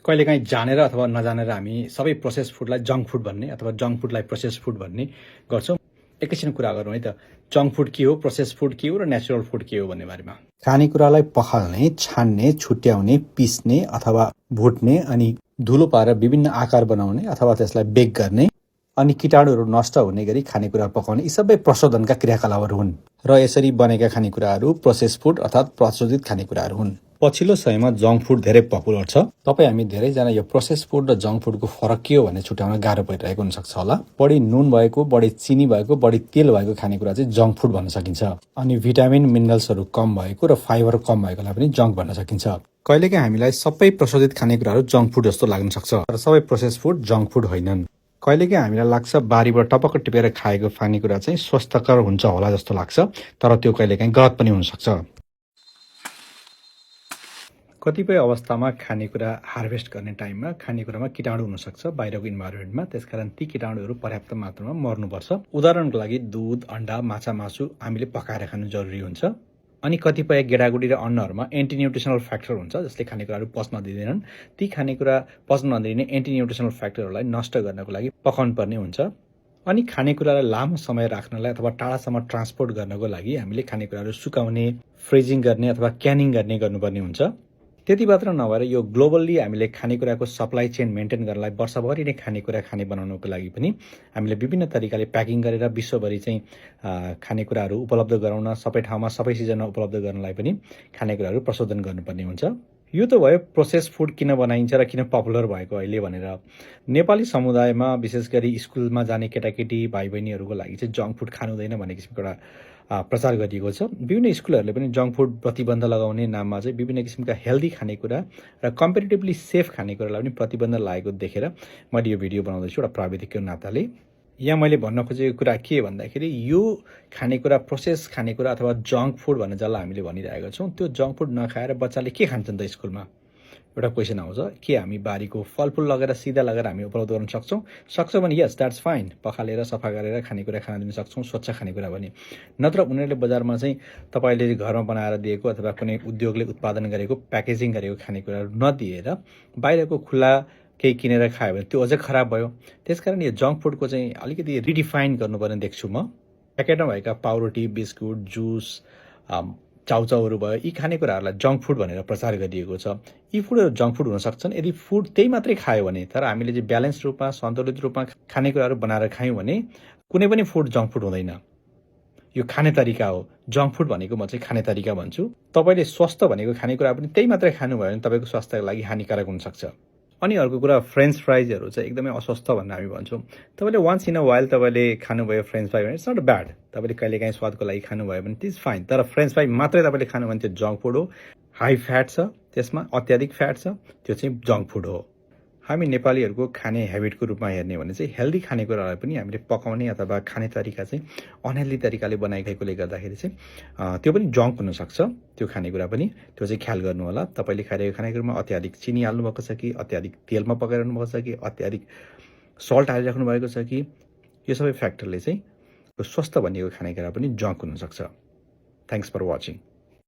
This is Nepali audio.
कहिलेकाहीँ जानेर अथवा नजानेर हामी सबै प्रोसेस फुडलाई जङ्क फुड भन्ने अथवा जङ्क फुडलाई प्रोसेस फुड भन्ने गर्छौँ। एकैछिन कुरा गरौँ है त, जङ्क फुड के हो, प्रोसेस फुड के हो र नेचुरल फुड के हो भन्ने बारेमा। खानेकुरालाई पखाल्ने, छान्ने, छुट्याउने, पिस्ने अथवा भुट्ने अनि धुलो पारेर विभिन्न आकार बनाउने अथवा त्यसलाई बेक गर्ने अनि कीटाणुहरू नष्ट हुने गरी खानेकुरा पकाउने यी सबै प्रशोधनका क्रियाकलापहरू हुन् र यसरी बनेका खानेकुराहरू प्रोसेस फुड अर्थात् प्रशोधित खानेकुराहरू हुन्। पछिल्लो समयमा जङ्क फुड धेरै पपुलर छ। तपाईँ हामी धेरैजना यो प्रोसेस फुड र जङ्क फुडको फरक के हो भन्ने छुट्याउन गाह्रो परिरहेको हुनसक्छ होला। बढी नुन भएको, बढी चिनी भएको, बढी तेल भएको खानेकुरा चाहिँ जङ्क फुड भन्न सकिन्छ अनि भिटामिन मिनरल्सहरू कम भएको र फाइबर कम भएकोलाई पनि जङ्क भन्न सकिन्छ। कहिलेकाहीँ हामीलाई सबै प्रशोधित खानेकुराहरू जङ्क फुड जस्तो लाग्न सक्छ र सबै प्रोसेस फुड जङ्क फुड होइनन्। कहिलेकाहीँ हामीलाई लाग्छ बारीबाट टपक्क टिपेर खाएको खानेकुरा चाहिँ स्वस्थकर हुन्छ होला जस्तो लाग्छ, तर त्यो कहिलेकाहीँ गलत पनि हुनसक्छ। कतिपय अवस्थामा खानेकुरा हार्भेस्ट गर्ने टाइममा खानेकुरामा कीटाणु हुनसक्छ बाहिरको इन्भाइरोमेन्टमा, त्यसकारण ती कीटाणुहरू पर्याप्त मात्रामा मर्नुपर्छ। उदाहरणको लागि दुध, अन्डा, माछा, मासु हामीले पकाएर खानु जरुरी हुन्छ। अनि कतिपय गेडागुडी र अन्नहरूमा एन्टी न्युट्रिसनल फ्याक्टर हुन्छ जसले खानेकुराहरू पच्न दिँदैनन्। ती खानेकुरा पच्न नदिने एन्टी न्युट्रिसनल फ्याक्टरहरूलाई नष्ट गर्नको लागि पकाउनु पर्ने हुन्छ। अनि खानेकुरालाई लामो समय राख्नलाई अथवा टाढासम्म ट्रान्सपोर्ट गर्नको लागि हामीले खानेकुराहरू सुकाउने, फ्रिजिङ गर्ने अथवा क्यानिङ गर्ने गर्नुपर्ने हुन्छ। त्यति मात्र नभएर यो ग्लोबल्ली हामीले खानेकुराको सप्लाई चेन मेन्टेन गर्नलाई वर्षभरि नै खानेकुरा खाने बनाउनको लागि पनि हामीले विभिन्न तरिकाले प्याकिङ गरेर विश्वभरि चाहिँ खानेकुराहरू उपलब्ध गराउन, सबै ठाउँमा सबै सिजनमा उपलब्ध गर्नलाई पनि खानेकुराहरू प्रशोधन गर्नुपर्ने हुन्छ। यो त भयो प्रोसेस फुड किन बनाइन्छ र किन पपुलर भएको अहिले भनेर। नेपाली समुदायमा विशेष गरी स्कुलमा जाने केटाकेटी भाइ बहिनीहरूको लागि चाहिँ जङ्क फुड खानु हुँदैन भन्ने किसिमको एउटा प्रचार गरिएको छ। विभिन्न स्कुलहरूले पनि जङ्क फुड प्रतिबन्ध लगाउने नाममा चाहिँ विभिन्न किसिमका हेल्दी खानेकुरा र कम्पेरिटिभली सेफ खानेकुरालाई पनि प्रतिबन्ध लागेको देखेर मैले यो भिडियो बनाउँदैछु एउटा प्राविधिकको नाताले। यहाँ मैले भन्न खोजेको कुरा के भन्दाखेरि यो खानेकुरा प्रोसेस खानेकुरा अथवा जङ्क फुड भनेर जसलाई हामीले भनिरहेका छौँ, त्यो जङ्क फुड नखाएर बच्चाले के खान्छन् त स्कुलमा? एउटा क्वेसन आउँछ, के हामी बारीको फलफुल लगेर सिधा लगेर हामी उपलब्ध गर्न सक्छौँ भने यस द्याट्स फाइन, पखालेर सफा गरेर खानेकुरा खान दिन सक्छौँ, स्वच्छ खानेकुरा भने। नत्र उनीहरूले बजारमा चाहिँ तपाईँले घरमा बनाएर दिएको अथवा कुनै उद्योगले उत्पादन गरेको प्याकेजिङ गरेको खानेकुराहरू नदिएर बाहिरको खुला केही किनेर खायो भने त्यो अझै खराब भयो। त्यसकारण यो जङ्क फुडको चाहिँ अलिकति रिडिफाइन गर्नुपर्ने देख्छु म। प्याकेटमा भएका पाउरोटी, बिस्कुट, जुस, चाउचाउहरू भयो, यी खानेकुराहरूलाई जङ्क फुड भनेर प्रचार गरिएको छ। यी फुडहरू जङ्क फुड हुन सक्छन् यदि फुड त्यही मात्रै खायो भने। तर हामीले चाहिँ ब्यालेन्स रूपमा, सन्तुलित रूपमा खानेकुराहरू बनाएर खायौँ भने कुनै पनि फुड जङ्क फुड हुँदैन। यो खाने तरिका हो। जङ्क फुड भनेको म चाहिँ खाने तरिका भन्छु। तपाईँले स्वस्थ भनेको खानेकुरा पनि त्यही मात्रै खानुभयो भने तपाईँको स्वास्थ्यको लागि हानिकारक हुनसक्छ। अनि अर्को कुरा, फ्रेन्च फ्राइजहरू चाहिँ एकदमै अस्वस्थ भनेर हामी भन्छौँ। तपाईँले वान्स इन अ वाइल तपाईँले खानुभयो फ्रेन्च फ्राई भने इट्स नट ब्याड। तपाईँले कहिलेकाहीँ स्वादको लागि खानुभयो भने इट्स फाइन। तर फ्रेन्च फ्राई मात्रै तपाईँले खानु भने त्यो जङ्क फुड हो। हाई फ्याट छ त्यसमा, अत्याधिक फ्याट छ, त्यो चाहिँ जङ्क फुड हो। हामी नेपालीहरूको खाने हेबिटको रूपमा हेर्ने भने चाहिँ हेल्दी खानेकुरालाई पनि हामीले पकाउने अथवा खाने तरिका चाहिँ अनहेल्दी तरिकाले बनाइरहेकोले गर्दाखेरि चाहिँ त्यो पनि जङ्क हुनसक्छ। त्यो खानेकुरा पनि त्यो चाहिँ ख्याल गर्नु होला। तपाईँले खाइरहेको खानेकुरामा अत्याधिक चिनी हाल्नुभएको छ कि, अत्याधिक तेलमा पकाइरहनु भएको छ कि, अत्याधिक सल्ट हालिराख्नु भएको छ कि, यो सबै फ्याक्टरले चाहिँ स्वस्थ भनिएको खानेकुरा पनि जङ्क हुनसक्छ। Thanks for watching.